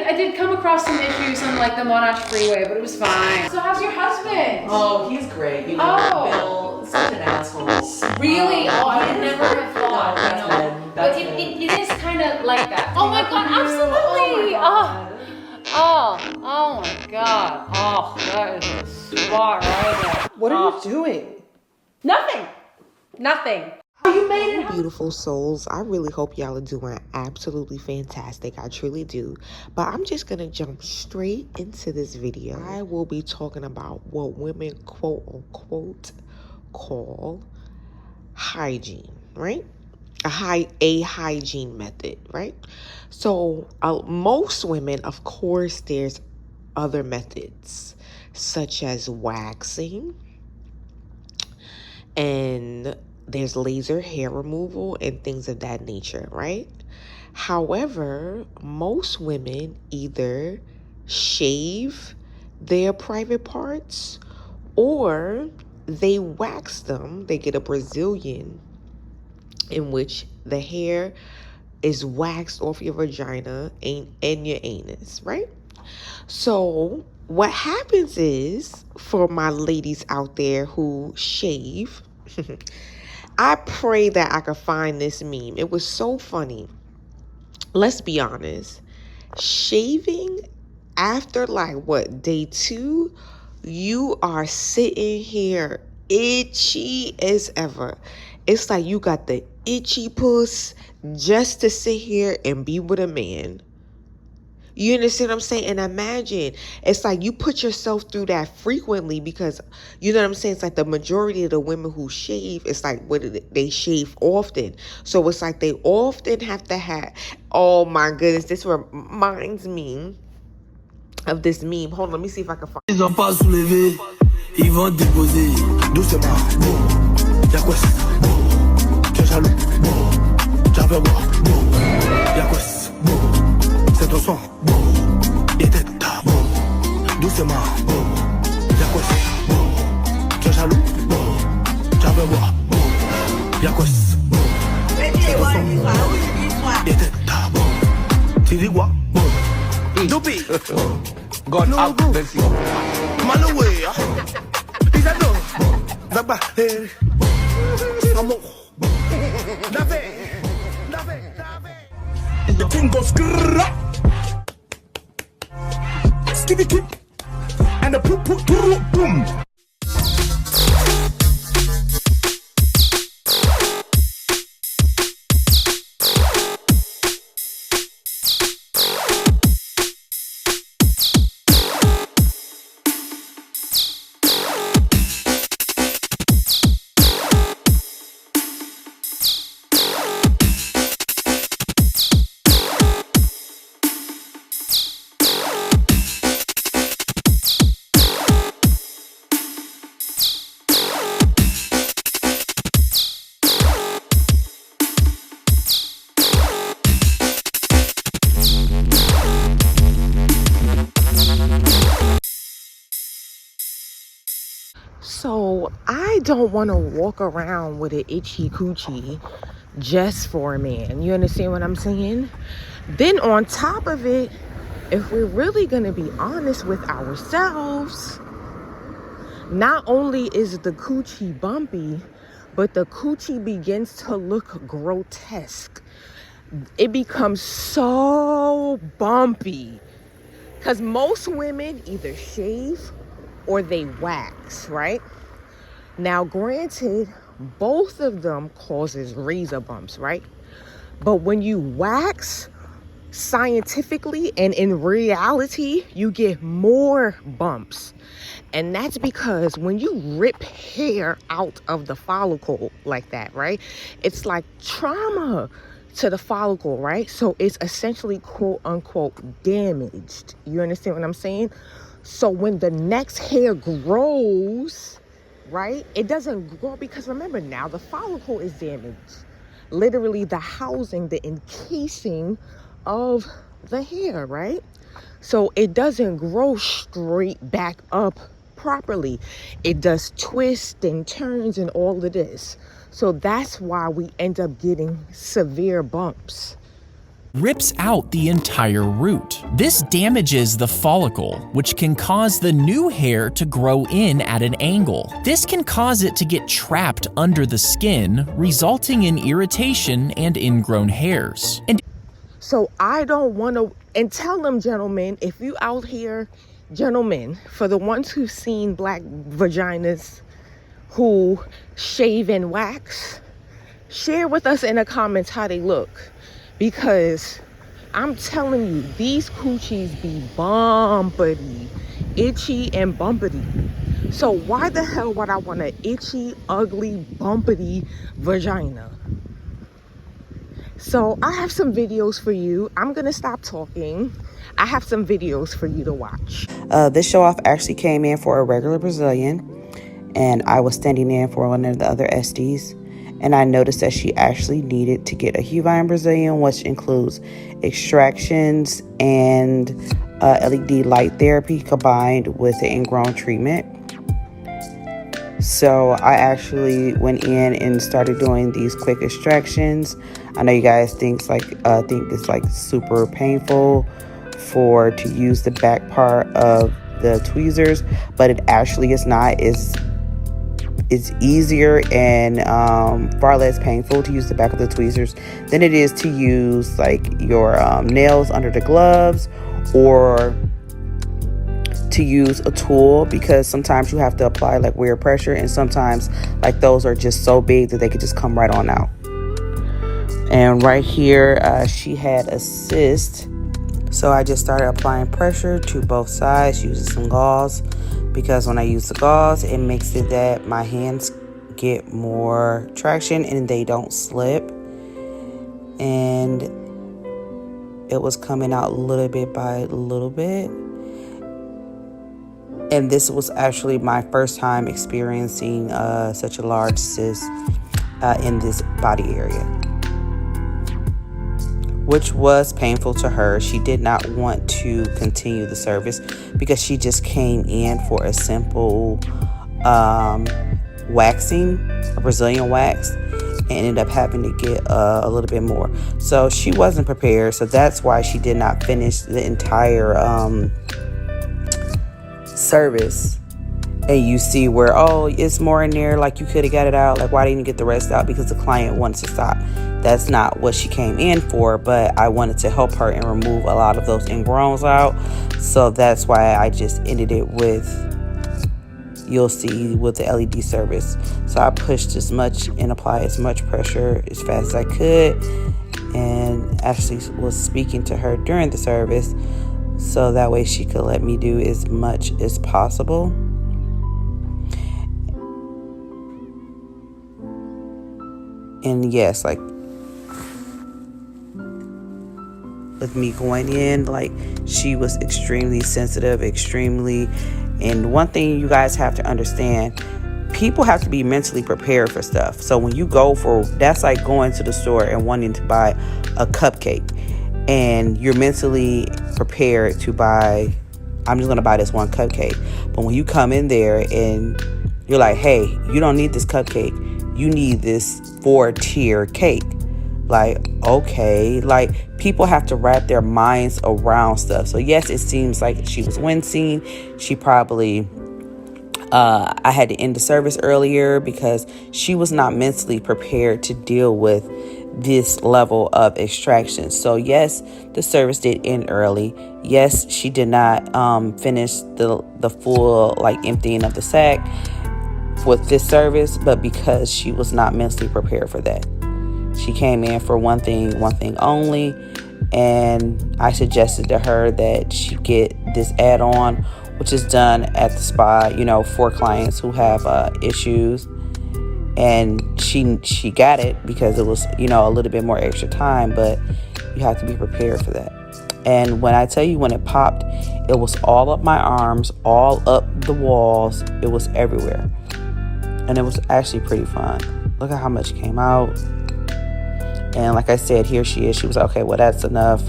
I did come across some issues on like the Monash Freeway, but it was fine. So how's your husband? Oh, he's great. You know, Bill, such an asshole. Really? I would never have thought. No, but it is kind of like that. Oh my god, absolutely. Oh my god. Oh, that is a spot right there. What are you doing? Nothing. You made it. Beautiful souls, I really hope y'all are doing absolutely fantastic. I truly do. But I'm just gonna jump straight into this video. I will be talking about what women quote unquote call hygiene, right? A hygiene method, right? So most women, of course, there's other methods such as waxing, and there's laser hair removal and things of that nature, right? However, most women either shave their private parts or they wax them. They get a Brazilian in which the hair is waxed off your vagina and your anus, right? So what happens is, for my ladies out there who shave, I pray that I could find this meme. It was so funny. Let's be honest. Shaving after day 2, you are sitting here itchy as ever. It's like you got the itchy puss just to sit here and be with a man. You understand what I'm saying? And imagine, it's like you put yourself through that frequently because, you know what I'm saying? It's like the majority of the women who shave, it's like they shave often. So it's like they often have to have, oh my goodness, this reminds me of this meme. Hold on, let me see if I can find it. Ils ont pas soulevé, ils vont déposer doucement. Y'a quoi? Tu es jaloux? J'avais moi. Y'a quoi? C'est ton son. Et tête. Doucement. Y'a quoi? Tu es jaloux? J'avais moi. Y'a quoi? C'est ton son. Et tête. Tu dis quoi? Dupi. God have mercy. Malaway. Isado. Zaba. Amo. Dave. The king goes grrrr. Skibby tip. And the poop boom. So I don't want to walk around with an itchy coochie just for a man. You understand what I'm saying? Then on top of it, if we're really going to be honest with ourselves, not only is the coochie bumpy, but the coochie begins to look grotesque. It becomes so bumpy because most women either shave or they wax, right? Now, granted, both of them causes razor bumps, right? But when you wax, scientifically and in reality, you get more bumps. And that's because when you rip hair out of the follicle like that, right? It's like trauma to the follicle, right? So it's essentially quote unquote damaged. You understand what I'm saying? So when the next hair grows, right, it doesn't grow because remember now the follicle is damaged. Literally the housing, the encasing of the hair, right? So it doesn't grow straight back up properly. It does twists and turns and all of this. So that's why we end up getting severe bumps. rips out the entire root. This damages the follicle, which can cause the new hair to grow in at an angle. This can cause it to get trapped under the skin, resulting in irritation and ingrown hairs. So I don't want to, and tell them, gentlemen, if you out here, gentlemen, for the ones who've seen black vaginas who shave and wax, share with us in the comments how they look. Because I'm telling you, these coochies be bumpity, itchy and bumpity. So why the hell would I want an itchy, ugly, bumpity vagina? So I have some videos for you. I'm gonna stop talking. I have some videos for you to watch. This show off actually came in for a regular Brazilian, and I was standing in for one of the other SDs, and I noticed that she actually needed to get a Huvine Brazilian, which includes extractions and LED light therapy combined with the ingrown treatment. So I actually went in and started doing these quick extractions. I know you guys think it's like super painful to use the back part of the tweezers, but it actually is not. It's easier and far less painful to use the back of the tweezers than it is to use like your nails under the gloves, or to use a tool, because sometimes you have to apply like weird pressure, and sometimes like those are just so big that they could just come right on out. And right here she had a cyst, so I just started applying pressure to both sides using some gauze, because when I use the gauze, it makes it that my hands get more traction and they don't slip. And it was coming out little bit by little bit. And this was actually my first time experiencing such a large cyst in this body area, which was painful to her. She did not want to continue the service because she just came in for a simple waxing, a Brazilian wax, and ended up having to get a little bit more. So she wasn't prepared. So that's why she did not finish the entire service. And you see where, oh, it's more in there, like you could have got it out, like why didn't you get the rest out? Because the client wanted to stop. That's not what she came in for, but I wanted to help her and remove a lot of those ingrowns out. So that's why I just ended it with, you'll see, with the LED service. So I pushed as much and applied as much pressure as fast as I could, and actually was speaking to her during the service so that way she could let me do as much as possible. And yes, like with me going in, like she was extremely sensitive, and one thing you guys have to understand, people have to be mentally prepared for stuff. So when you go for, that's like going to the store and wanting to buy a cupcake, and you're mentally prepared to buy, I'm just going to buy this one cupcake. But when you come in there and you're like, hey, you don't need this cupcake, you need this 4-tier cake. Like, okay, like people have to wrap their minds around stuff. So yes, it seems like she was wincing. She probably, I had to end the service earlier because she was not mentally prepared to deal with this level of extraction. So yes, the service did end early. Yes, she did not finish the full like emptying of the sack with this service, but because she was not mentally prepared for that. She came in for one thing only, and I suggested to her that she get this add-on, which is done at the spa, you know, for clients who have issues. And she got it because it was, you know, a little bit more extra time, but you have to be prepared for that. And when I tell you, when it popped, it was all up my arms, all up the walls. It was everywhere. And it was actually pretty fun. Look at how much came out. And like I said, here she is. She was like, okay, well, that's enough.